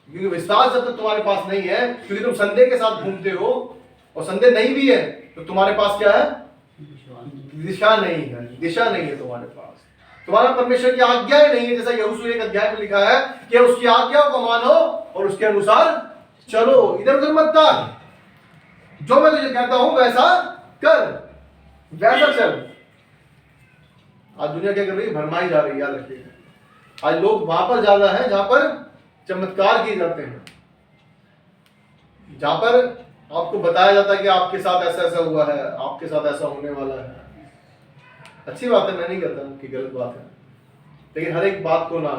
क्योंकि विश्वास जब तक तुम्हारे पास नहीं है, क्योंकि तुम संदेह के साथ घूमते हो, और संदेह नहीं भी है तो तुम्हारे पास क्या है दिशा नहीं है, दिशा नहीं है तुम्हारे पास, तुम्हारा परमेश्वर की आज्ञाएं नहीं है। जैसा यहोशू 1 अध्याय में लिखा है कि उसकी आज्ञाओं को मानो और उसके अनुसार चलो, इधर उधर मत ताक, जो मैं तुझे कहता हूं वैसा कर, वैसा चल। आज दुनिया क्या कर रही है, भरमाई जा रही है, याद रखिएगा। आज लोग वहां पर ज्यादा है जहां पर चमत्कार किए जाते हैं, जहां पर आपको बताया जाता है कि आपके साथ ऐसा ऐसा हुआ है, आपके साथ ऐसा होने वाला है। अच्छी बात है, मैं नहीं कहता कि गलत बात है, लेकिन हर एक बात को ना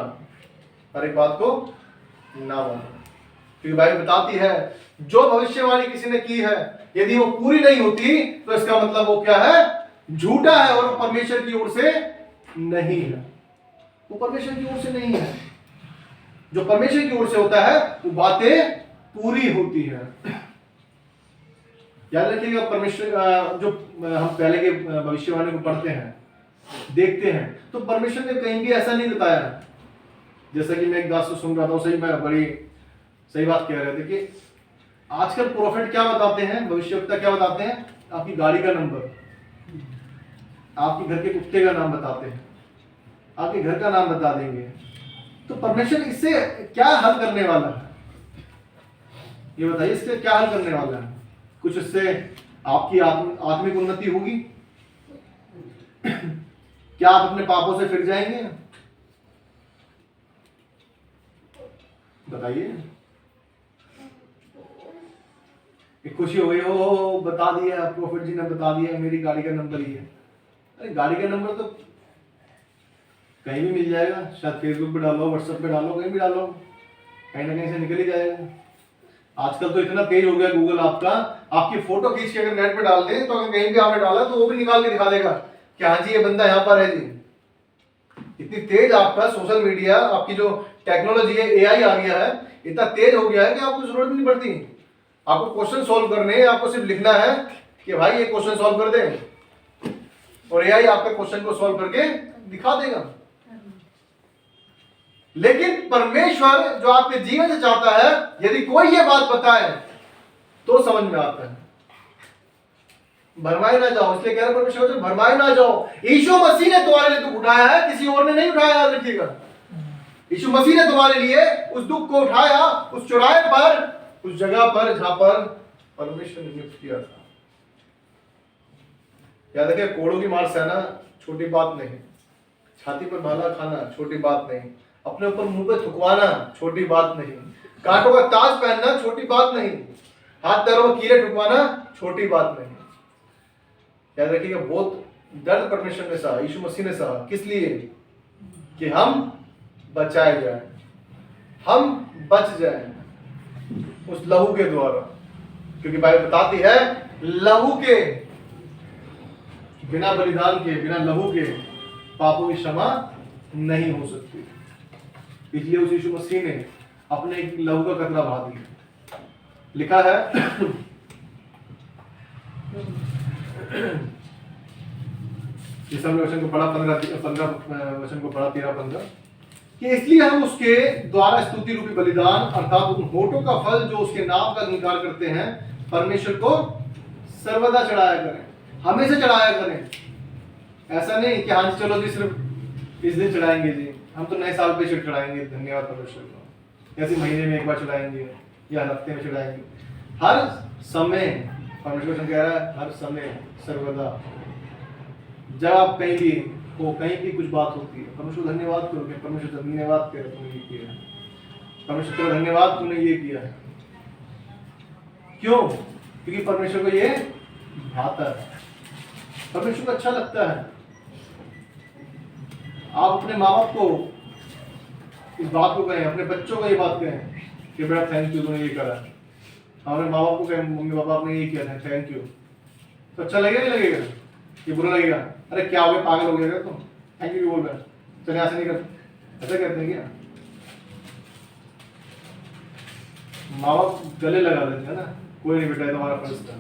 मानो, क्योंकि बाइबल बताती है जो भविष्यवाणी किसी ने की है यदि वो पूरी नहीं होती तो इसका मतलब वो क्या है, झूठा है और परमेश्वर की ओर से नहीं है। वो परमेश्वर की ओर से नहीं है। जो परमेश्वर की ओर से होता है वो बातें पूरी होती है। याद रखिएगा, परमेश्वर जो हम पहले के भविष्यवाणी को पढ़ते हैं, देखते हैं, तो परमेश्वर ने कहीं भी ऐसा नहीं बताया। जैसा कि मैं एक दास से सुन रहा था, सही में बड़ी सही बात कह रहे थे कि आजकल प्रोफेट क्या बताते हैं, भविष्यवक्ता क्या बताते हैं, आपकी गाड़ी का नंबर, आपके घर के कुत्ते का नाम बताते हैं, आपके घर का नाम बता देंगे। तो परमेश्वर इससे क्या हल करने वाला है, ये बताइए, इससे क्या हल करने वाला है? कुछ इससे आपकी आत्मिक उन्नति होगी? क्या आप अपने पापों से फिर जाएंगे? बताइए। एक खुशी हो गई, हो बता दिया, प्रोफेट जी ने बता दिया मेरी गाड़ी का नंबर ही है। अरे गाड़ी का नंबर तो कहीं भी मिल जाएगा, शायद फेसबुक पे डालो, व्हाट्सएप पे डालो, कहीं भी डालो, कहीं ना कहीं से निकल ही जाएगा। आजकल तो इतना तेज हो गया गूगल आपका, आपकी फोटो खींच के अगर नेट पे डाल दे तो अगर कहीं भी आपने डाला तो वो भी निकाल के दिखा देगा कि हाँ जी ये बंदा यहाँ पर है जी। इतनी तेज आपका सोशल मीडिया, आपकी जो टेक्नोलॉजी है, एआई आ गया है, इतना तेज हो गया है कि आपको जरूरत नहीं पड़ती। आपको क्वेश्चन सॉल्व करने, आपको सिर्फ लिखना है कि भाई ये क्वेश्चन सॉल्व कर दे, और एआई आपके क्वेश्चन को सॉल्व करके दिखा देगा। लेकिन परमेश्वर जो आपके जीवन से चाहता है, यदि कोई ये बात बताए तो समझ में आता है। भरमाए ना जाओ, इसलिए कह रहे परमेश्वर से भरमाए ना जाओ। यीशु मसीह ने तुम्हारे लिए दुख उठाया है, किसी और ने नहीं उठाया, याद रखिएगा। यीशु मसीह ने तुम्हारे लिए उस दुख को उठाया, उस चौराहे पर, उस जगह पर जहां पर परमेश्वर ने नियुक्त किया था। याद रखिए, कोड़ों की मार सहना छोटी बात नहीं, छाती पर भाला खाना छोटी बात नहीं, अपने ऊपर मुंह पे थुकवाना छोटी बात नहीं, कांटों का ताज पहनना छोटी बात नहीं, हाथ पैरों में कीड़े ठुकवाना छोटी बात नहीं। याद रखिएगा, बहुत दर्द परमेश्वर ने सहा, यीशु मसीह ने सहा, किस लिए? कि हम बचाए जाए, हम बच जाए उस लहू के द्वारा, क्योंकि बाइबल बताती है लहू के, बिना बलिदान के, बिना लहू के पापों की क्षमा नहीं हो सकती। इसलिए उस यीशु मसीह ने अपने एक लहू का कतरा बहा दिया। लिखा है इस हमने वचन को पढ़ा 15 वचन को पढ़ा 13-15 कि इसलिए हम उसके द्वारा स्तुति रूपी बलिदान अर्थात उन होठों का फल जो उसके नाम का अंगीकार करते हैं परमेश्वर को सर्वदा चढ़ाया करें, हमेशा चढ़ाया करें। ऐसा नहीं कि हाँ जी चलो जी सिर्फ इस दिन चढ़ाएंगे जी, हम तो नए साल पे चढ़ाएंगे धन्यवाद परमेश्वर को, ऐसे महीने में एक बार चढ़ाएंगे या हफ्ते में चढ़ाएंगे। हर समय परमेश्वर कह रहा है, हर समय सर्वदा, जब आप कहीं भी हो, कहीं भी कुछ बात होती है, परमेश्वर धन्यवाद करोगे, परमेश्वर धन्यवाद तेरा तूने ये किया, परमेश्वर तेरा धन्यवाद तूने ये किया है। क्यों? क्योंकि परमेश्वर को ये भाता है, परमेश्वर को अच्छा लगता है। आप अपने माँ बाप को इस बात को कहें, अपने बच्चों को ये बात कहें कि बेटा थैंक यू तूने ये करा। हमारे माँ बाप को कहें मम्मी पापा आपने ये किया था थैंक यू, तो अच्छा लगेगा नहीं लगेगा? ये बुरा लगेगा, अरे क्या हो गया पागल हो गया तुम, थैंक यू बोल रहे हैं, चले ऐसा नहीं करते, ऐसा कहते हैं क्या? माँ बाप गले लगा देते हैं ना, कोई नहीं बेटा तुम्हारा फर्ज था।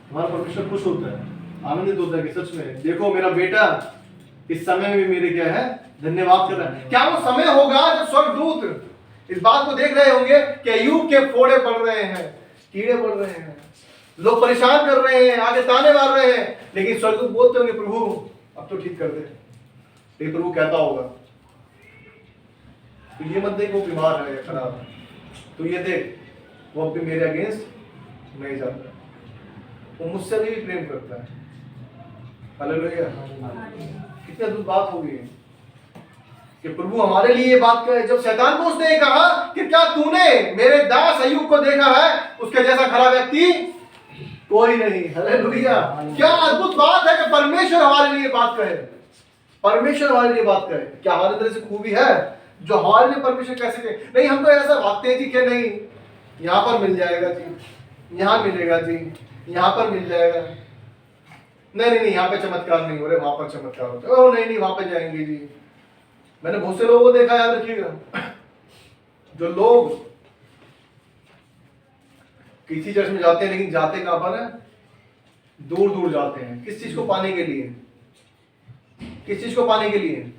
हमारा परमेश्वर खुश होता है, आनंदित होता है कि सच में देखो मेरा बेटा इस समय में भी मेरे क्या है धन्यवाद कर रहा है। क्या वो समय होगा जब स्वर्गदूत इस बात को देख रहे होंगे कि अय्यूब के फोड़े पड़ रहे हैं, कीड़े पड़ रहे हैं, लोग परेशान कर रहे हैं, आगे ताने मार रहे हैं, लेकिन स्वर्गदूत बोलते होंगे प्रभु अब तो ठीक कर दे। लेकिन प्रभु कहता होगा तो ये मत देख वो बीमार है या खराब है, तो ये देख वो अब भी मेरे अगेंस्ट नहीं जाता, वो मुझसे भी प्रेम करता है। हालेलुया, कितनी अद्भुत बात होगी कि प्रभु हमारे लिए ये बात कहे। जब शैतान को उसने कहा कि क्या तूने मेरे दास अय्यूब को देखा है, उसके जैसा खरा व्यक्ति कोई नहीं। हालेलुया, क्या अद्भुत बात है कि परमेश्वर हमारे लिए बात कहे, परमेश्वर हमारे लिए बात करे। क्या हमारे अंदर से खूबी है जो हमारे लिए परमेश्वर कैसे कहे? नहीं, हम तो ऐसा भागते जी कि नहीं यहाँ पर मिल जाएगा जी, यहाँ मिलेगा जी, यहाँ पर मिल जाएगा, नहीं नहीं नहीं यहाँ पे चमत्कार नहीं हो रहे, वहां पर चमत्कार होता है, ओ नहीं नहीं वहां पे जाएंगे जी। मैंने बहुत से लोगों को देखा, याद रखिएगा, जो लोग किसी चर्च में जाते हैं लेकिन जाते कहां पर है? दूर दूर जाते हैं। किस चीज को पाने के लिए? किस चीज को पाने के लिए?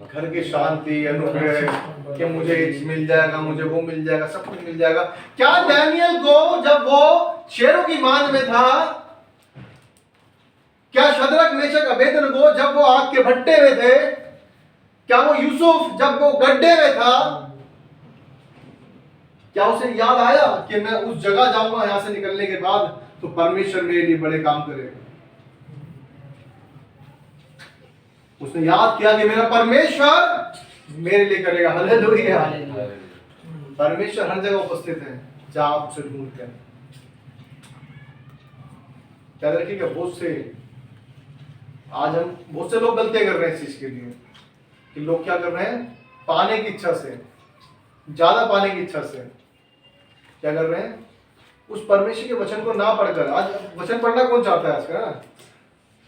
घर की शांति, अनुग्रह, कि मुझे मिल जाएगा, मुझे वो मिल जाएगा, सब कुछ मिल जाएगा। क्या डैनियल को जब वो शेरों की मांद में था, क्या शद्रक मेशक अबेदनगो जब वो आग के भट्टे में थे, क्या वो यूसुफ जब वो गड्ढे में था, क्या उसे याद आया कि मैं उस जगह जाऊंगा यहां से निकलने के बाद तो परमेश्वर मेरे लिए बड़े काम करेगा? उसने याद किया कि मेरा परमेश्वर मेरे लिए करेगा। हालेलुया, परमेश्वर हर जगह उपस्थित है जहां आप उसे ढूंढते हैं। याद रखिएगा, बहुत से लोग गलतियां कर रहे हैं इस चीज के लिए कि लोग क्या कर रहे हैं, पाने की इच्छा से, ज्यादा पाने की इच्छा से क्या कर रहे हैं, उस परमेश्वर के वचन को ना पढ़कर। आज वचन पढ़ना कौन चाहता है? आजकल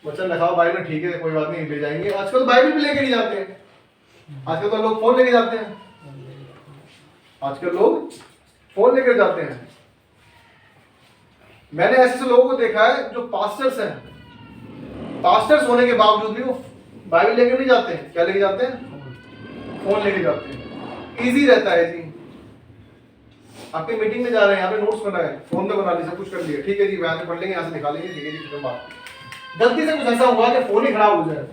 वचन लिखाओ बाइबल में, ठीक है कोई बात नहीं ले जाएंगे। आजकल तो बाइबल भी लेके नहीं जाते हैं, आजकल तो लोग फोन लेके जाते हैं, आजकल लोग फोन लेकर जाते हैं। मैंने ऐसे लोगों को देखा है जो पास्टर्स हैं, पास्टर्स होने के बावजूद भी वो बाइबल लेकर नहीं जाते हैं। क्या लेके जाते हैं? फोन लेके जाते हैं। इजी रहता है जी, आपकी मीटिंग में जा रहे हैं, यहाँ पे नोट्स बनाए, फोन में बना ली, सब कुछ कर लिया, ठीक है जी यहाँ से पढ़ लेंगे, यहाँ से निकालेंगे, ठीक है जी खत्म बात। गलती से कुछ ऐसा हुआ कि फोन ही खराब हो जाए,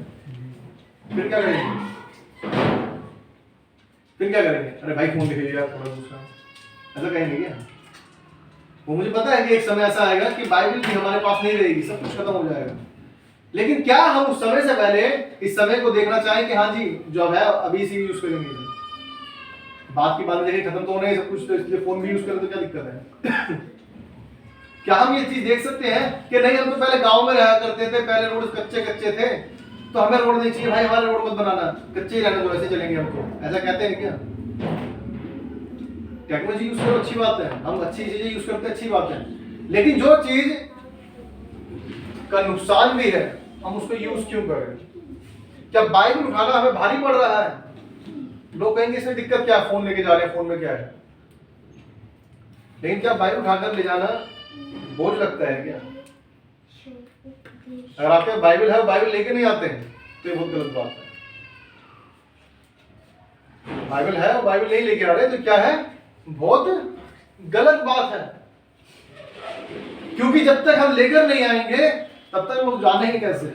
फिर क्या करेंगे? फिर क्या करेंगे? अरे भाई फोन दिखाइए यार थोड़ा दूसरा, ऐसा कहेंगे क्या? वो मुझे पता है कि एक समय ऐसा आएगा कि बाइबल भी हमारे पास नहीं रहेगी, सब कुछ खत्म हो जाएगा। लेकिन क्या हम उस समय से पहले इस समय को देखना चाहें कि हाँ जी जो है अभी इसी यूज करेंगे? बात की बात देखिए खत्म तो होना है सब कुछ, तो इसलिए फोन भी यूज करें तो क्या दिक्कत है? क्या हम ये चीज देख सकते हैं कि नहीं हम तो पहले गांव में रहा करते थे, पहले रोड कच्चे कच्चे थे, तो हमें रोड नहीं चाहिए भाई, हमारे रोड मत बनाना, कच्चे ही रहने दो, ऐसे चलेंगे हमको, ऐसा कहते हैं क्या? टेक्नोलॉजी यूज करो अच्छी बात है, हम अच्छी चीजें यूज करते हैं अच्छी बात है, लेकिन जो चीज का नुकसान भी है हम उसको यूज क्यों करें? क्या बाइबल उठाना हमें भारी पड़ रहा है? लोग कहेंगे इसमें दिक्कत क्या है, फोन लेके जा रहे हैं, फोन में क्या है? लेकिन क्या बाइबल उठाकर ले जाना बोझ लगता है क्या? अगर आपके बाइबल है, बाइबल लेके नहीं आते हैं तो ये बहुत गलत बात है। बाइबल है और बाइबल नहीं लेके आ रहे तो क्या है? बहुत गलत बात है, क्योंकि जब तक हम लेकर नहीं आएंगे तब तक लोग जानेंगे कैसे?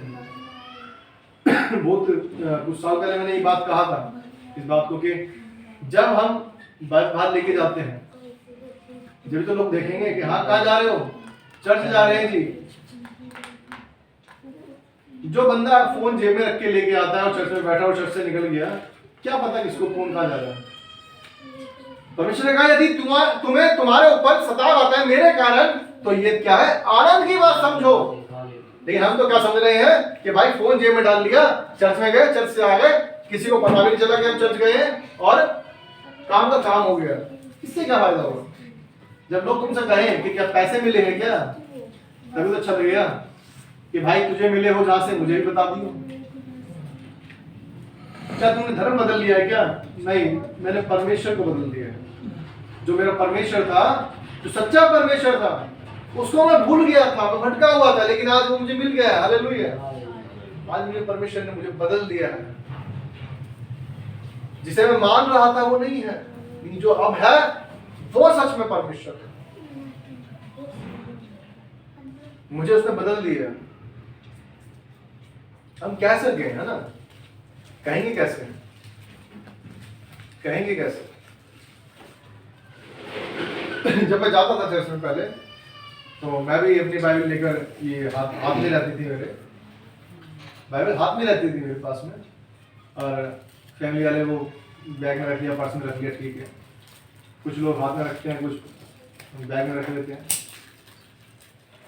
बहुत कुछ साल पहले मैंने ये बात कहा था, इस बात को कि जब हम बाइबल लेके जाते हैं जब तो लोग देखेंगे कि हाँ कहाँ जा रहे हो, चर्च जा रहे हैं जी। जो बंदा फोन जेब में रख के लेके आता है और चर्च में बैठा और चर्च से निकल गया, क्या पता किसको फोन कहाँ जा रहा है? परमेश्वर ने कहा यदि तुम्हें तुम्हारे ऊपर सताव आता है मेरे कारण, तो ये क्या है? आनंद की बात समझो। लेकिन हम तो क्या समझ रहे हैं कि भाई फोन जेब में डाल लिया, चर्च में गए, चर्च से आ गए, किसी को पता भी नहीं चला कि हम चर्च गए हैं और काम का काम हो गया। इससे क्या फायदा होगा? जब लोग तुमसे कहें कि क्या पैसे मिले हैं क्या, तभी तो अच्छा लगेगा कि भाई तुझे मिले हो जहां से, मुझे भी बता दियो। क्या तुमने धर्म बदल लिया है क्या? नहीं, मैंने परमेश्वर को बदल दिया है। जो मेरा परमेश्वर था, जो सच्चा परमेश्वर था, उसको मैं भूल गया था, मैं भटका हुआ था, लेकिन आज वो मुझे मिल गया है। हालेलुया। आज मुझे परमेश्वर ने मुझे बदल दिया है। जिसे मैं मान रहा था वो नहीं है, लेकिन जो अब है वो सच में परमेश्वर है। मुझे उसने बदल दिया। हम कह सके है ना, कहेंगे कैसे? कहेंगे कैसे? जब मैं जाता था चर्च में पहले, तो मैं भी अपनी बाइबल लेकर, ये हाथ में रहती थी, मेरे बाइबल हाथ में रहती थी मेरे पास में, और फैमिली वाले वो बैग में रख लिया, पर्स में रख लिया, ठीक है। कुछ लोग हाथ में रखते हैं, कुछ बैग में रख लेते हैं।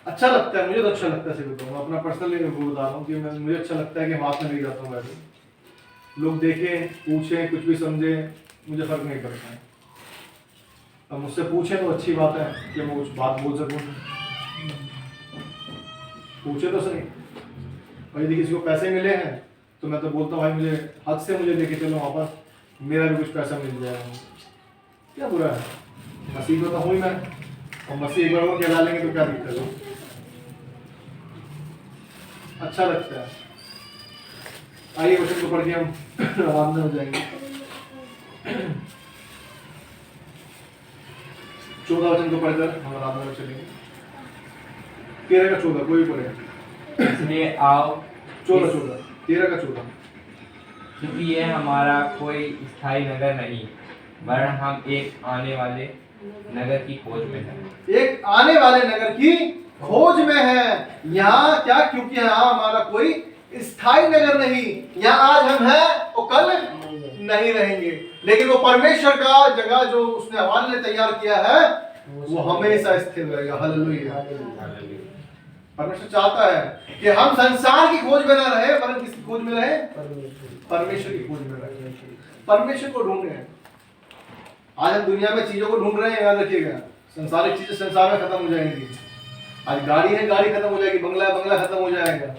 अच्छा लगता है, मुझे तो अच्छा लगता है। सिर्फ बताऊँ, अपना पर्सनली वो बता रहा हूँ कि मुझे अच्छा लगता है कि हाथ में ले जाता हूँ बाइबल। लोग देखें, पूछें, कुछ भी समझे, मुझे फर्क नहीं पड़ता है। अब मुझसे पूछे तो अच्छी बात है कि मैं कुछ बात बोल सकूँ, पूछे तो सही। और यदि किसी को पैसे मिले हैं तो मैं तो बोलता हूँ भाई मुझे हद से मुझे लेके चलो वापस, मेरा भी कुछ पैसा मिल जाएगा, क्या बुरा है? मसीह को तो हूँ ही मैं, और मसीह एक बार और कहला लेंगे तो क्या दिक्कत है? अच्छा लगता है। आइए वचन को पढ़ के हम रवाना हो जाएंगे। 14 वचन को पढ़कर हम रवाना हो चलेंगे। 13 का 14 कोई पढ़े? इसलिए आओ 14 13 का 14। क्योंकि यह हमारा कोई स्थायी नगर नहीं, वरन हम एक आने वाले नगर की खोज में है। एक आने वाले नगर की खोज में है। यहाँ क्या? क्योंकि यहाँ हमारा कोई स्थायी नगर नहीं। यहाँ आज हम हैं और कल नहीं रहेंगे, लेकिन वो परमेश्वर का जगह जो उसने हमारे लिए तैयार किया है वो हमेशा स्थिर रहेगा। हालेलुया। परमेश्वर चाहता है कि हम संसार की खोज में ना रहे, वरन किसकी खोज में रहे? परमेश्वर की खोज में रहे। परमेश्वर को ढूंढ रहे हैं। आज हम दुनिया में चीजों को ढूंढ रहे हैं, याद रखिएगा। संसारिक चीजें संसार में खत्म हो जाएंगी। आज गाड़ी है, गाड़ी खत्म हो जाएगी, बंगला है, बंगला खत्म हो जाएगा,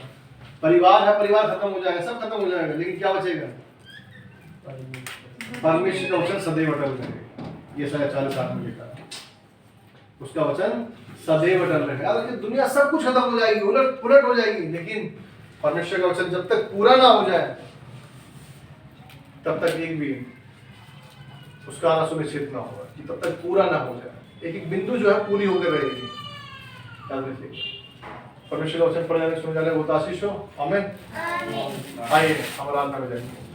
परिवार है, परिवार खत्म हो जाएगा, सब खत्म हो जाएगा, लेकिन क्या बचेगा? परमेश्वर का वचन सदैव अटल रहेगा। ये 40 में लिखा है, उसका वचन सदैव अटल रहेगा। दुनिया सब कुछ खत्म हो जाएगी, उलट पुलट हो जाएगी, लेकिन परमेश्वर का वचन जब तक पूरा ना हो जाए तब तक एक भी उसका आना सुनिश्चित ना होगा, कि तब तक पूरा ना हो जाए। एक एक बिंदु जो है पूरी होकर रहेगी। याद रखिएगा। परमेश्वर का वचन पढ़ जाने सुन जाने वो आशीष हो। आमीन। आइए हम आराधना में जाएंगे।